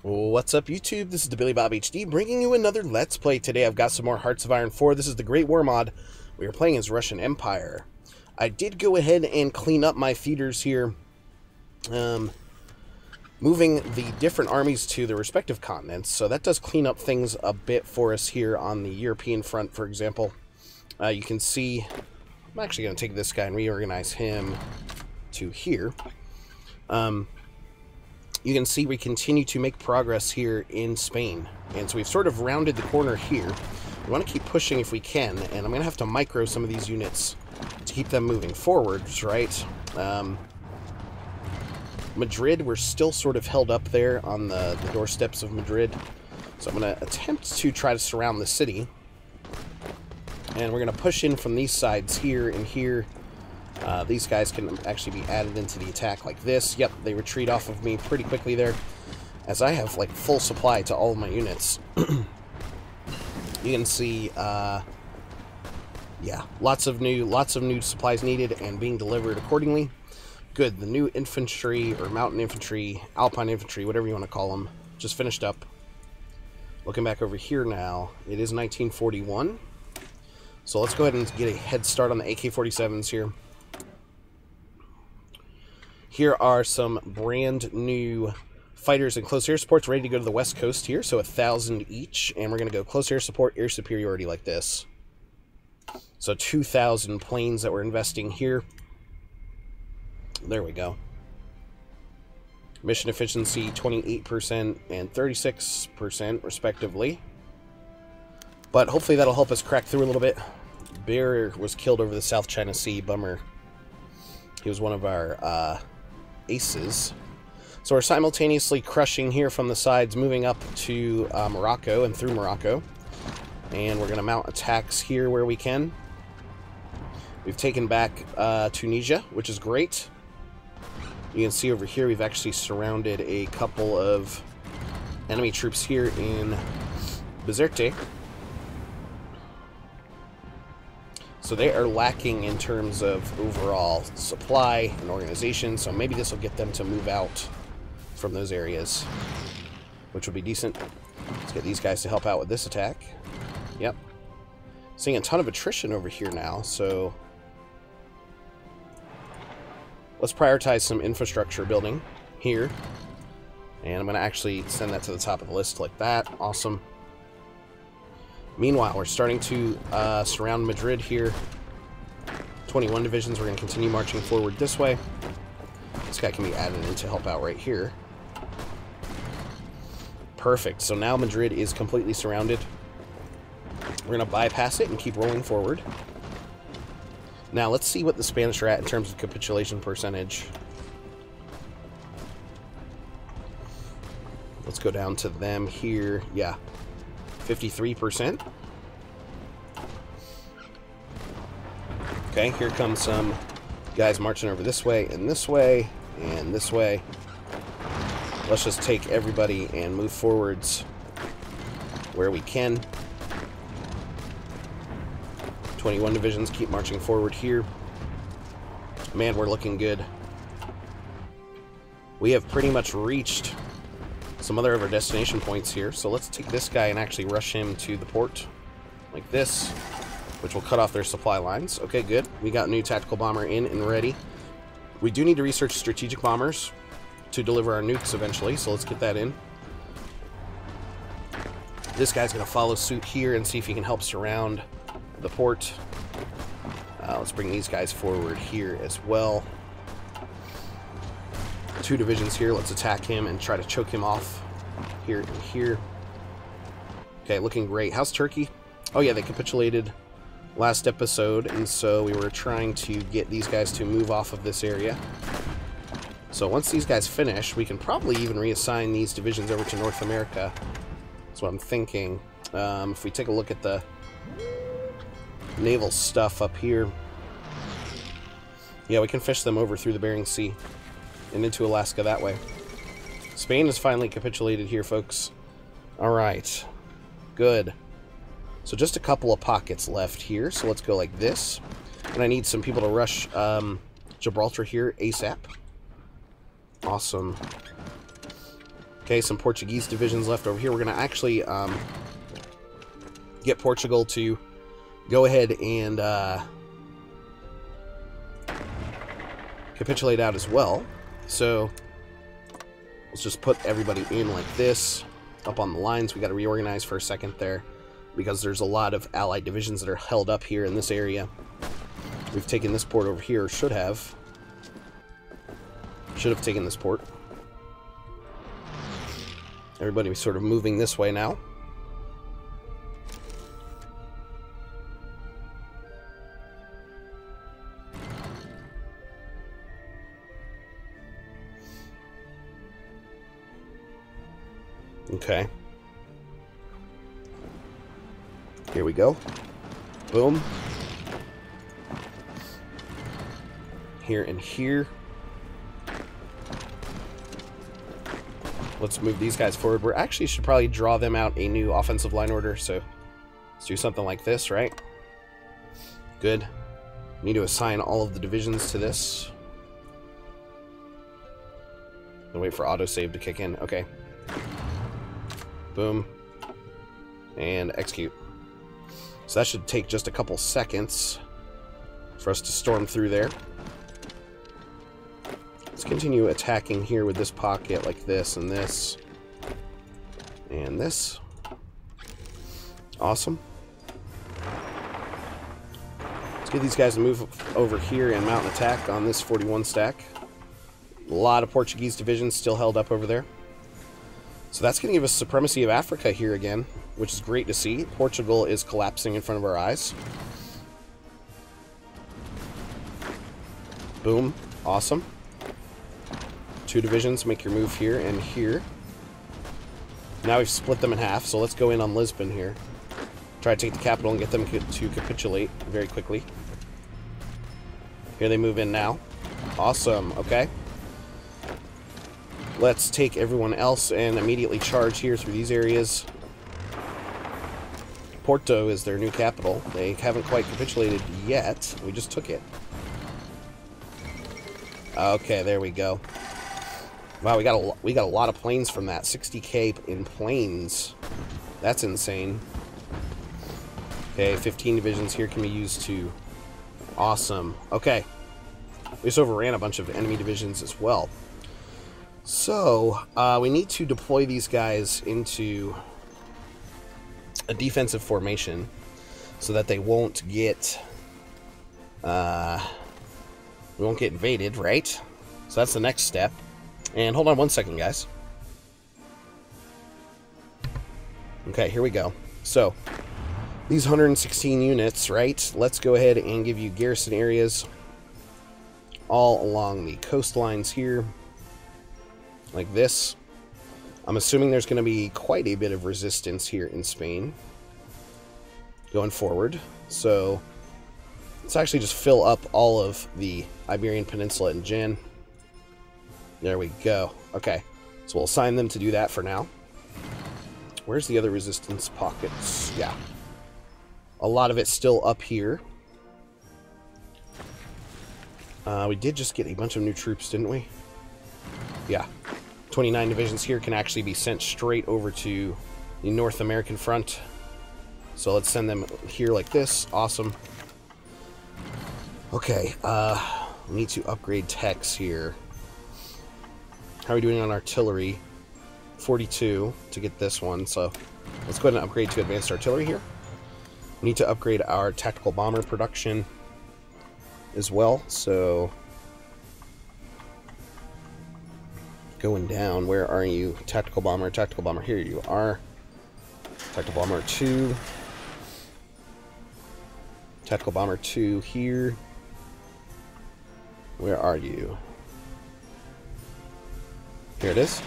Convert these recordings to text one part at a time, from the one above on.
What's up, YouTube? This is the Billy Bob HD bringing you another Let's Play. Today I've got some more Hearts of Iron 4. This is the Great War mod. We are playing as Russian Empire. I did go ahead and clean up my theaters here, moving the different armies to their respective continents. So that does clean up things a bit for us here on the European front, for example. You can see, I'm actually going to take this guy and reorganize him to here. You can see we continue to make progress here in Spain. And so we've sort of rounded the corner here. We want to keep pushing if we can, and I'm going to have to micro some of these units to keep them moving forwards, right? Madrid, we're still sort of held up there on the doorsteps of Madrid. So I'm going to attempt to try to surround the city. And we're going to push in from these sides here and here. These guys can actually be added into the attack like this. Yep, they retreat off of me pretty quickly there, as I have like full supply to all of my units. You can see, yeah, lots of new supplies needed and being delivered accordingly. Good. The new infantry or mountain infantry, alpine infantry, whatever you want to call them, just finished up. Looking back over here now, it is 1941. So let's go ahead and get a head start on the AK-47s here. Here are some brand new fighters and close air supports ready to go to the west coast here. So 1,000 each, and we're going to go close air support, air superiority like this. So 2,000 planes that we're investing here. There we go. Mission efficiency 28% and 36% respectively. But hopefully that'll help us crack through a little bit. Bear was killed over the South China Sea. Bummer. He was one of our aces. So we're simultaneously crushing here from the sides, moving up to Morocco and through Morocco. And we're going to mount attacks here where we can. We've taken back Tunisia, which is great. You can see over here we've actually surrounded a couple of enemy troops here in Bizerte. So they are lacking in terms of overall supply and organization, so maybe this will get them to move out from those areas, which would be decent. Let's get these guys to help out with this attack. Yep. Seeing a ton of attrition over here now, so let's prioritize some infrastructure building here. And I'm going to actually send that to the top of the list like that. Awesome. Meanwhile, we're starting to surround Madrid here. 21 divisions. We're going to continue marching forward this way. This guy can be added in to help out right here. Perfect. So now Madrid is completely surrounded. We're going to bypass it and keep rolling forward. Now, let's see what the Spanish are at in terms of capitulation percentage. Let's go down to them here. Yeah. 53%. Okay, here comes some guys marching over this way and this way and this way. Let's just take everybody and move forwards where we can. 21 divisions keep marching forward here. Man, we're looking good. We have pretty much reached some other of our destination points here, so let's take this guy and actually rush him to the port like this, which will cut off their supply lines. Okay, good. We got a new tactical bomber in and ready. We do need to research strategic bombers to deliver our nukes eventually, so let's get that in. This guy's going to follow suit here and see if he can help surround the port. Let's bring these guys forward here as well. 2 divisions here. Let's attack him and try to choke him off here and here. Okay, looking great. How's Turkey? Oh yeah, they capitulated last episode, and so we were trying to get these guys to move off of this area. So once these guys finish, we can probably even reassign these divisions over to North America. That's what I'm thinking. If we take a look at the naval stuff up here, yeah, we can fish them over through the Bering Sea and into Alaska that way. Spain has finally capitulated here, folks. Alright. Good. So just a couple of pockets left here, so let's go like this. And I need some people to rush Gibraltar here ASAP. Awesome. Okay, some Portuguese divisions left over here. We're going to actually get Portugal to go ahead and capitulate out as well. So let's just put everybody in like this, up on the lines. We got to reorganize for a second there, because there's a lot of allied divisions that are held up here in this area. We've taken this port over here, should have taken this port. Everybody sort of moving this way now. Okay. Here we go. Boom. Here and here. Let's move these guys forward. We actually should probably draw them out a new offensive line order, so let's do something like this, right? Good. Need to assign all of the divisions to this. And wait for autosave to kick in. Okay. Boom. And execute. So that should take just a couple seconds for us to storm through there. Let's continue attacking here with this pocket like this and this. And this. Awesome. Let's get these guys to move over here and mount an attack on this 41 stack. A lot of Portuguese divisions still held up over there. So that's going to give us supremacy of Africa here again, which is great to see. Portugal is collapsing in front of our eyes. Boom. Awesome. 2 divisions, make your move here and here. Now we've split them in half, so let's go in on Lisbon here. Try to take the capital and get them to capitulate very quickly. Here they move in now. Awesome. Okay. Let's take everyone else and immediately charge here through these areas. Porto is their new capital. They haven't quite capitulated yet. We just took it. Okay, there we go. Wow, we got a lot of planes from that. 60k in planes. That's insane. Okay, 15 divisions here can be used to... Awesome. Okay. We just overran a bunch of enemy divisions as well. So, we need to deploy these guys into a defensive formation so that they won't get... we won't get invaded, right? So that's the next step. And hold on one second, guys. Okay, here we go. So, these 116 units, right? Let's go ahead and give you garrison areas all along the coastlines here. Like this. I'm assuming there's going to be quite a bit of resistance here in Spain going forward. So, let's actually just fill up all of the Iberian Peninsula in Jan. There we go. Okay, so we'll assign them to do that for now. Where's the other resistance pockets? Yeah. A lot of it's still up here. We did just get a bunch of new troops, didn't we? Yeah. 29 divisions here can actually be sent straight over to the North American front. So let's send them here like this. Awesome. Okay, we need to upgrade techs here. How are we doing on artillery? 42 to get this one, so let's go ahead and upgrade to advanced artillery here. We need to upgrade our tactical bomber production as well, so going down, where are you? Tactical bomber, here you are. Tactical bomber 2. Tactical bomber 2 here. Where are you? Here it is.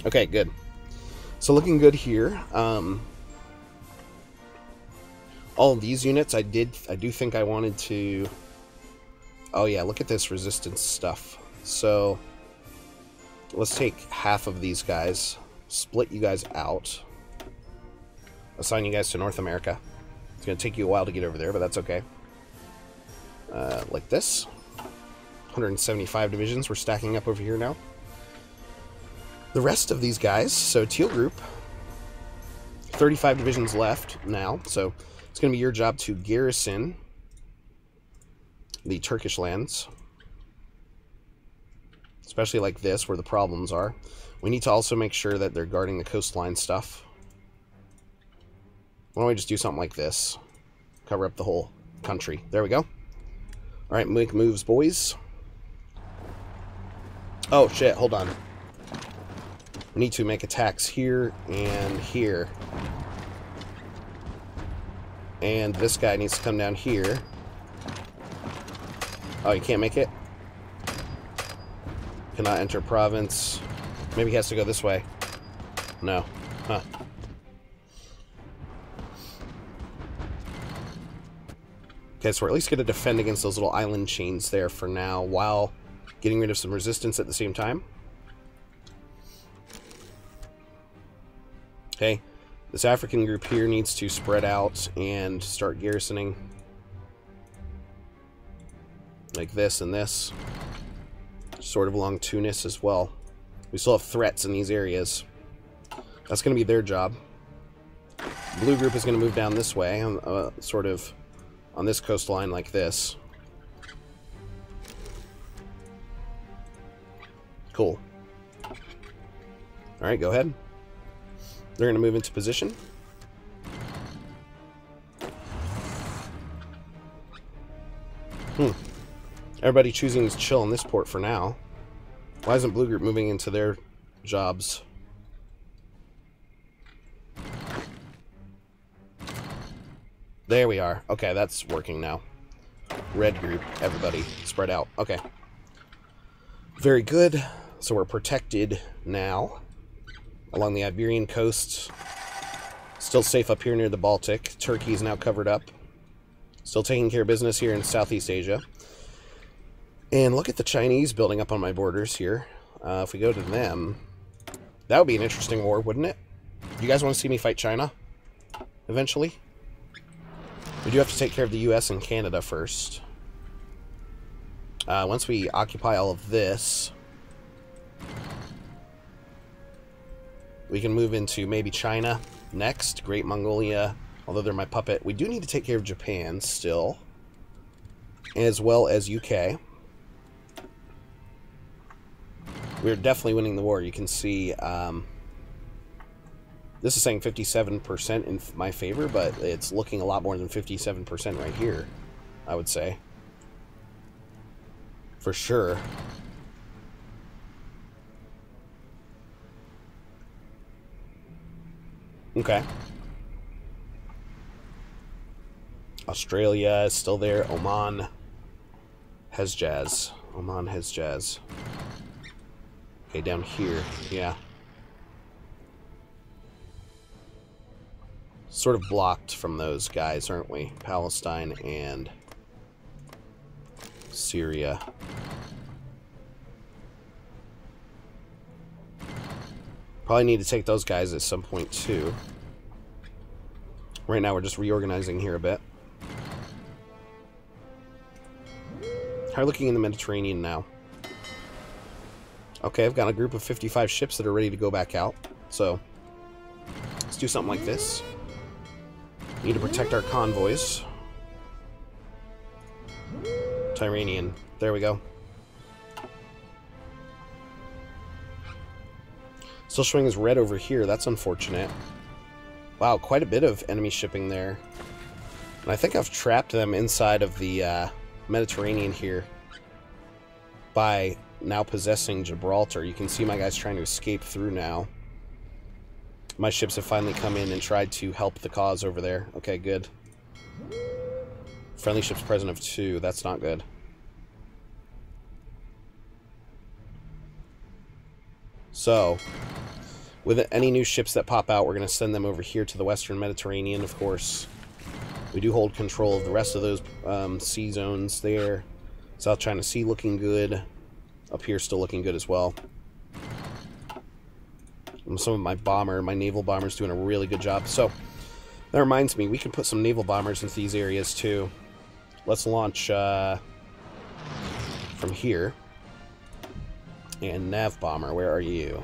Okay, good. So looking good here. All of these units, I do think I wanted to... Oh yeah, look at this resistance stuff. So let's take half of these guys, split you guys out, assign you guys to North America. It's going to take you a while to get over there, but that's okay. Like this. 175 divisions we're stacking up over here now. The rest of these guys, so Teal Group, 35 divisions left now, so it's going to be your job to garrison the Turkish lands, especially like this where the problems are. We need to also make sure that they're guarding the coastline stuff. Why don't we just do something like this? Cover up the whole country. There we go. Alright, make moves, boys. Oh, shit, hold on. We need to make attacks here and here. And this guy needs to come down here. Oh, you can't make it? Cannot enter province. Maybe he has to go this way. No. Huh. Okay, so we're at least going to defend against those little island chains there for now, while getting rid of some resistance at the same time. Okay, this African group here needs to spread out and start garrisoning. Like this and this. Sort of along Tunis as well. We still have threats in these areas. That's going to be their job. Blue group is going to move down this way, sort of on this coastline like this. Cool. Alright, go ahead. They're going to move into position. Everybody choosing to chill in this port for now. Why isn't Blue Group moving into their jobs? There we are. Okay, that's working now. Red Group, everybody, spread out. Okay. Very good. So we're protected now along the Iberian coast. Still safe up here near the Baltic. Turkey is now covered up. Still taking care of business here in Southeast Asia. And look at the Chinese building up on my borders here. If we go to them, that would be an interesting war, wouldn't it? You guys want to see me fight China eventually? We do have to take care of the US and Canada first. Once we occupy all of this, we can move into maybe China next. Great Mongolia, although they're my puppet. We do need to take care of Japan still, as well as UK. We're definitely winning the war. You can see this is saying 57% in my favor, but it's looking a lot more than 57% right here, I would say. For sure. Okay. Australia is still there. Oman has jazz. Oman has jazz. Okay, down here. Yeah. Sort of blocked from those guys, aren't we? Palestine and Syria. Probably need to take those guys at some point too. Right now we're just reorganizing here a bit. How are you looking in the Mediterranean now? Okay, I've got a group of 55 ships that are ready to go back out. So, let's do something like this. Need to protect our convoys. Tyranian. There we go. Still showing as red over here. That's unfortunate. Wow, quite a bit of enemy shipping there. And I think I've trapped them inside of the Mediterranean here by now possessing Gibraltar. You can see my guys trying to escape through now. My ships have finally come in and tried to help the cause over there. Okay, good. Friendly ships present of 2. That's not good. So, with any new ships that pop out, we're going to send them over here to the Western Mediterranean, of course. We do hold control of the rest of those sea zones there. South China Sea looking good. Up here still looking good as well. And some of my naval bombers doing a really good job. So, that reminds me, we can put some naval bombers into these areas too. Let's launch from here. And nav bomber, where are you?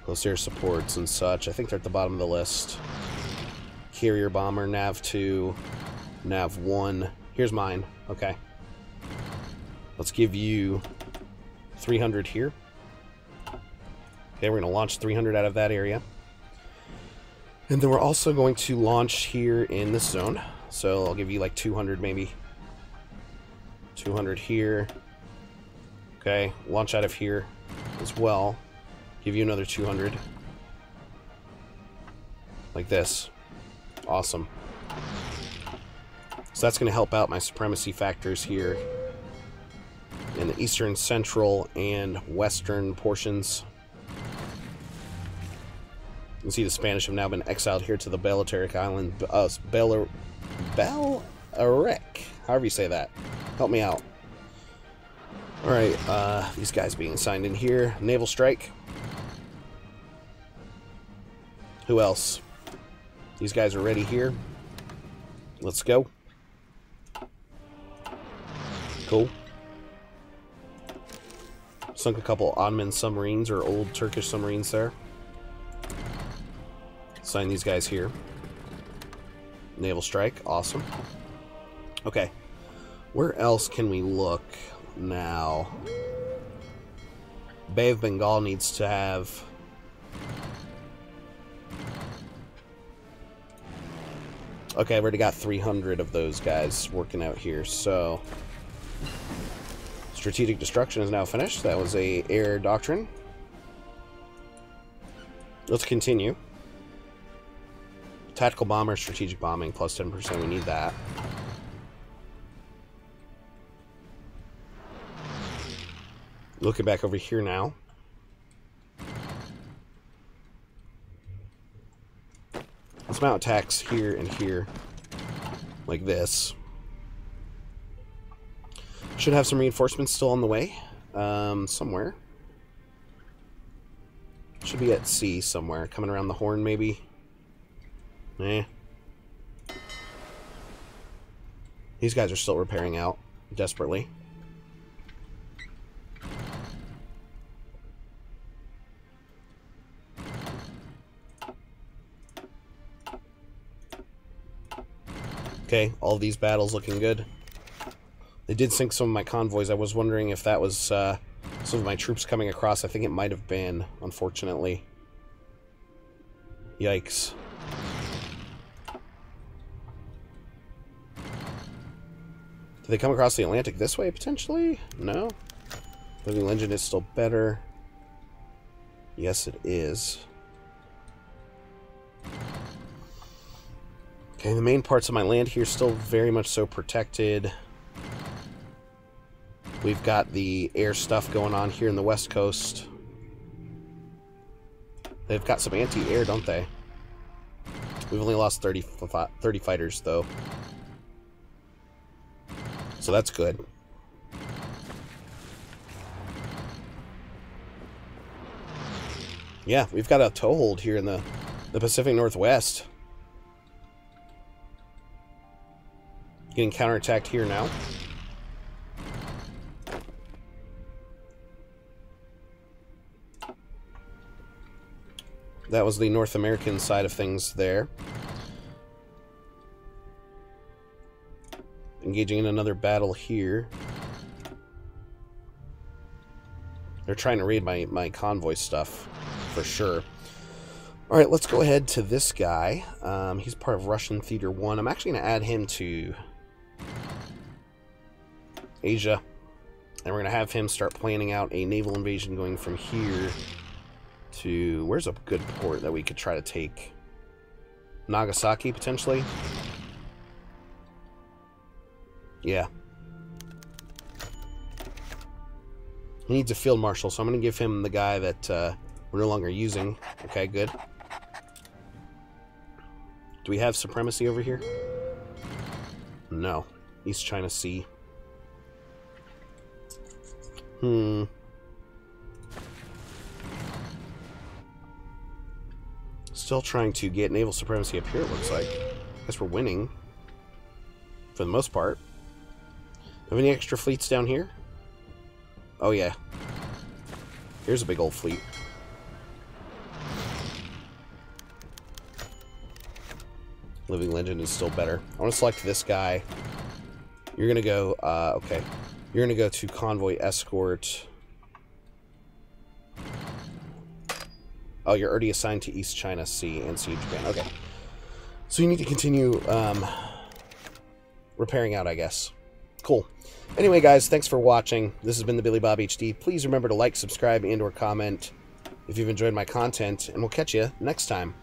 Close air supports and such. I think they're at the bottom of the list. Carrier bomber, nav 2, nav 1. Here's mine. Okay. Let's give you 300 here. Okay, we're going to launch 300 out of that area. And then we're also going to launch here in this zone. So I'll give you like 200 maybe. 200 here. Okay, launch out of here as well. Give you another 200. Like this. Awesome. So that's going to help out my supremacy factors here in the eastern, central, and western portions. You can see the Spanish have now been exiled here to the Balearic Island. Balearic, however you say that. Help me out. Alright, these guys being assigned in here. Naval strike. Who else? These guys are ready here. Let's go. Cool. Sunk a couple Ottoman submarines or old Turkish submarines there. Assign these guys here. Naval strike. Awesome. Okay. Where else can we look now? Bay of Bengal needs to have... Okay, I've already got 300 of those guys working out here, so... Strategic destruction is now finished. That was a air doctrine. Let's continue. Tactical bomber, strategic bombing, plus 10%. We need that. Looking back over here now. Let's mount attacks here and here. Like this. Should have some reinforcements still on the way. Somewhere. Should be at sea somewhere. Coming around the horn, maybe. Eh. These guys are still repairing out. Desperately. Okay, all of these battles looking good. They did sink some of my convoys. I was wondering if that was some of my troops coming across. I think it might have been, unfortunately. Yikes. Did they come across the Atlantic this way, potentially? No? Living Legend is still better. Yes, it is. Okay, the main parts of my land here still very much so protected. We've got the air stuff going on here in the west coast. They've got some anti-air, don't they? We've only lost 30 fighters, though. So that's good. Yeah, we've got a toehold here in the Pacific Northwest. Getting counterattacked here now. That was the North American side of things there. Engaging in another battle here. They're trying to raid my convoy stuff, for sure. Alright, let's go ahead to this guy. He's part of Russian Theater 1. I'm actually going to add him to Asia. And we're going to have him start planning out a naval invasion going from here to... Where's a good port that we could try to take? Nagasaki, potentially? Yeah. He needs a field marshal, so I'm going to give him the guy that we're no longer using. Okay, good. Do we have supremacy over here? No. East China Sea. Still trying to get naval supremacy up here, it looks like. Guess we're winning. For the most part. Have any extra fleets down here? Oh, yeah. Here's a big old fleet. Living Legend is still better. I want to select this guy. You're going to go, okay. You're going to go to Convoy Escort. Oh, you're already assigned to East China Sea and Sea of Japan. Okay. So you need to continue repairing out, I guess. Cool. Anyway, guys, thanks for watching. This has been the Billy Bob HD. Please remember to like, subscribe, and or comment if you've enjoyed my content, and we'll catch you next time.